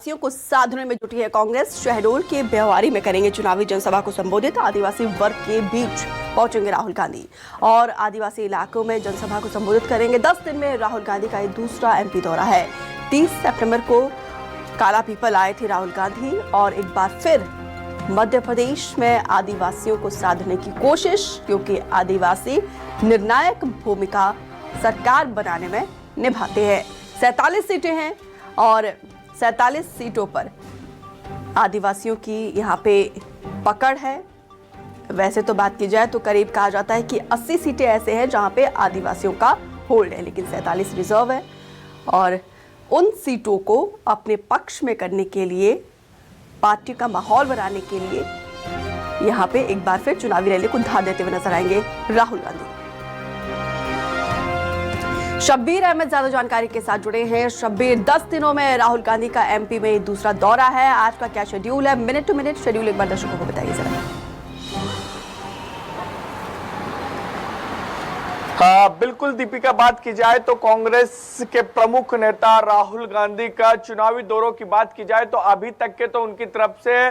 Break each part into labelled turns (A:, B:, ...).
A: आदिवासियों को साधने में जुटी है कांग्रेस। शहडोल के ब्यौवारी में करेंगे चुनावी जनसभा को संबोधित। आदिवासी वर्ग के बीच पहुंचेंगे राहुल गांधी और आदिवासी इलाकों में जनसभा को संबोधित करेंगे। 10 दिन में राहुल गांधी का ये दूसरा एमपी दौरा है। 30 सितंबर को काला पीपल आए थे राहुल गांधी और एक बार फिर मध्य प्रदेश में आदिवासियों को साधने की कोशिश, क्योंकि आदिवासी निर्णायक भूमिका सरकार बनाने में निभाते हैं। 47 सीटें हैं और 47 सीटों पर आदिवासियों की यहां पे पकड़ है। वैसे तो बात की जाए तो करीब कहा जाता है कि 80 सीटें ऐसे हैं जहां पे आदिवासियों का होल्ड है, लेकिन 47 रिजर्व है और उन सीटों को अपने पक्ष में करने के लिए, पार्टी का माहौल बनाने के लिए यहां पे एक बार फिर चुनावी रैली को धार देते हुए नजर आएंगे राहुल गांधी। शब्बीर अहमद ज्यादा जानकारी के साथ जुड़े हैं। शब्बीर, 10 दिनों में राहुल गांधी का एमपी में दूसरा दौरा है। आज का क्या शेड्यूल है? मिनट टू मिनट शेड्यूल एक बार दर्शकों को बताइए जरा।
B: हाँ बिल्कुल दीपिका, बात की जाए तो कांग्रेस के प्रमुख नेता राहुल गांधी का चुनावी दौरों की बात की जाए तो अभी तक के तो उनकी तरफ से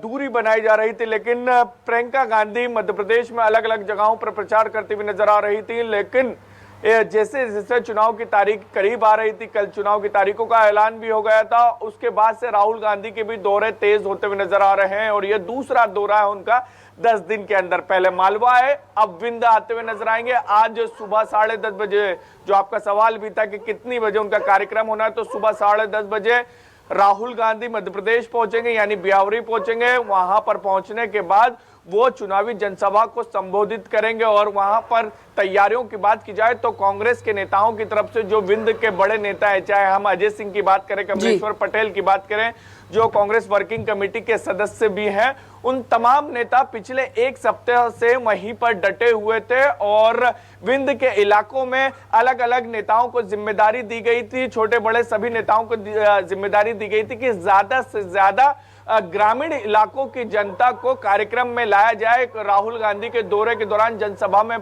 B: दूरी बनाई जा रही थी, लेकिन प्रियंका गांधी मध्य प्रदेश में अलग अलग जगहों पर प्रचार करती हुई नजर आ रही थी। लेकिन जैसे जैसे चुनाव की तारीख करीब आ रही थी, कल चुनाव की तारीखों का ऐलान भी हो गया था, उसके बाद से राहुल गांधी के भी दौरे तेज होते हुए नजर आ रहे हैं और ये दूसरा दौरा है उनका 10 दिन के अंदर। पहले मालवा है, अब विंध्य आते हुए नजर आएंगे। आज सुबह 10:30 बजे, जो आपका सवाल भी था कि कितनी बजे उनका कार्यक्रम होना है, तो सुबह 10:30 बजे राहुल गांधी मध्य प्रदेश पहुंचेंगे, यानी ब्यौवारी पहुंचेंगे। वहां पर पहुंचने के बाद वो चुनावी जनसभा को संबोधित करेंगे और वहां पर तैयारियों की बात की जाए तो कांग्रेस के नेताओं की तरफ से जो विंध्य के बड़े नेता है, चाहे हम अजय सिंह की बात करें, कमलेश्वर पटेल की बात करें, जो कांग्रेस वर्किंग कमेटी के सदस्य भी हैं, उन तमाम नेता पिछले एक सप्ताह से वहीं पर डटे हुए थे और विंध्य के इलाकों में अलग अलग नेताओं को जिम्मेदारी दी गई थी, छोटे बड़े सभी नेताओं को जिम्मेदारी दी गई थी कि ज्यादा से ज्यादा ग्रामीण इलाकों की जनता को कार्यक्रम में लाया जाए, राहुल गांधी के दौरे के दौरान जनसभा में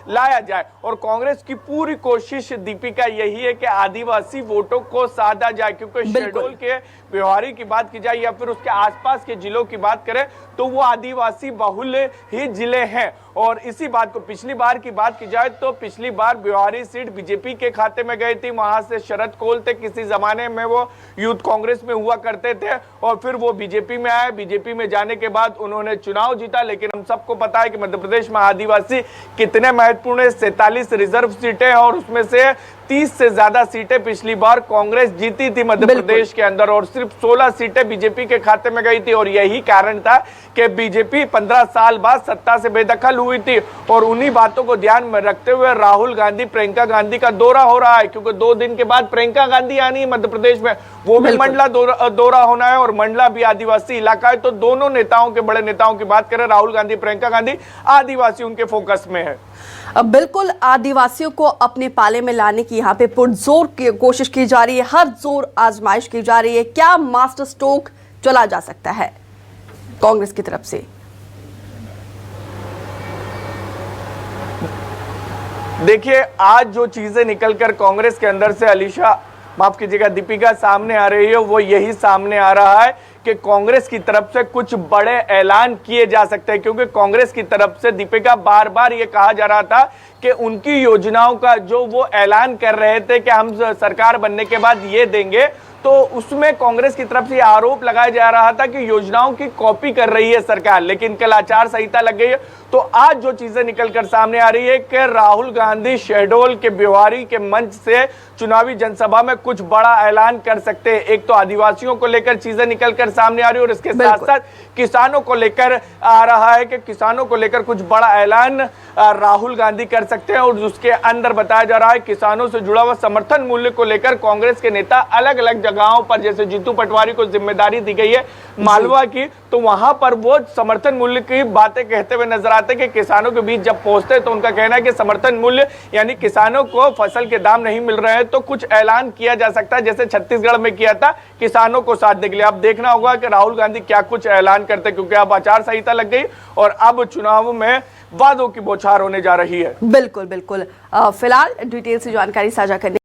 B: लाया जाए। और कांग्रेस की पूरी कोशिश दीपिका यही है कि आदिवासी वोटों को साधा जाए, क्योंकि शहडोल के ब्यौवारी की बात की जाए या फिर उसके आसपास के जिलों की बात करें तो वो आदिवासी बहुल ही जिले हैं। और इसी बात को, पिछली बार की बात की जाए तो पिछली बार ब्यौवारी सीट बीजेपी के खाते में गई थी। वहां से शरद कोल थे, किसी जमाने में वो यूथ कांग्रेस में हुआ करते थे और फिर वो बीजेपी में आए। बीजेपी में जाने के बाद उन्होंने चुनाव जीता, लेकिन हम सबको पता है कि मध्य प्रदेश में आदिवासी कितने महत्वपूर्ण है। 47 रिजर्व सीटें और उसमें से 30 से ज्यादा सीटें पिछली बार कांग्रेस जीती थी मध्य प्रदेश के अंदर और सिर्फ 16 सीटें बीजेपी के खाते में गई थी। और यही कारण था कि बीजेपी 15 साल बाद सत्ता से बेदखल हुई थी और उन्हीं बातों को ध्यान में रखते हुए राहुल गांधी, प्रियंका गांधी का दौरा हो रहा है, क्योंकि 2 दिन के बाद प्रियंका गांधी आनी है मध्य प्रदेश में, वो भी मंडला दौरा होना है और मंडला भी आदिवासी इलाका है। तो दोनों नेताओं के, बड़े नेताओं की बात करें, राहुल गांधी, प्रियंका गांधी, आदिवासी उनके फोकस में है।
A: अब बिल्कुल आदिवासियों को अपने पाले में लाने की यहाँ पे पुरजोर की कोशिश की जा रही है, हर जोर आजमाइश की जा रही है। क्या मास्टर स्ट्रोक चला जा सकता है कांग्रेस की तरफ से?
B: देखिए, आज जो चीजें निकलकर कांग्रेस के अंदर से, अलीशा माफ कीजिएगा दीपिका, सामने आ रही है, वो यही सामने आ रहा है कि कांग्रेस की तरफ से कुछ बड़े ऐलान किए जा सकते हैं, क्योंकि कांग्रेस की तरफ से दीपिका बार बार ये कहा जा रहा था कि उनकी योजनाओं का जो वो ऐलान कर रहे थे कि हम सरकार बनने के बाद ये देंगे, तो उसमें कांग्रेस की तरफ से आरोप लगाया जा रहा था कि योजनाओं की कॉपी कर रही है सरकार। लेकिन कल आचार संहिता लग गई है, तो आज जो चीजें निकलकर सामने आ रही है कि राहुल गांधी शहडोल के ब्यौवारी के मंच से चुनावी जनसभा में कुछ बड़ा ऐलान कर सकते हैं। एक तो आदिवासियों को लेकर चीजें निकलकर सामने आ रही है और इसके साथ साथ किसानों को लेकर आ रहा है कि किसानों को लेकर कुछ बड़ा ऐलान राहुल गांधी कर सकते हैं। और उसके अंदर बताया जा रहा है किसानों से जुड़ा हुआ समर्थन मूल्य को लेकर कांग्रेस के नेता अलग अलग जगहों पर, जैसे जीतू पटवारी को जिम्मेदारी दी गई है मालवा की, तो वहां पर वो समर्थन मूल्य की बातें कहते हुए नजर आते कि किसानों के बीच जब पहुंचते तो उनका कहना है कि समर्थन मूल्य यानी किसानों को फसल के दाम नहीं मिल रहे हैं, तो कुछ ऐलान किया जा सकता है, जैसे छत्तीसगढ़ में किया था किसानों को साधने के लिए। अब देखना होगा कि राहुल गांधी क्या कुछ ऐलान करते, क्योंकि अब आचार संहिता लग गई और अब चुनाव में वादों की बौछार होने जा रही है।
A: बिल्कुल बिल्कुल। फिलहाल डिटेल से जानकारी साझा करने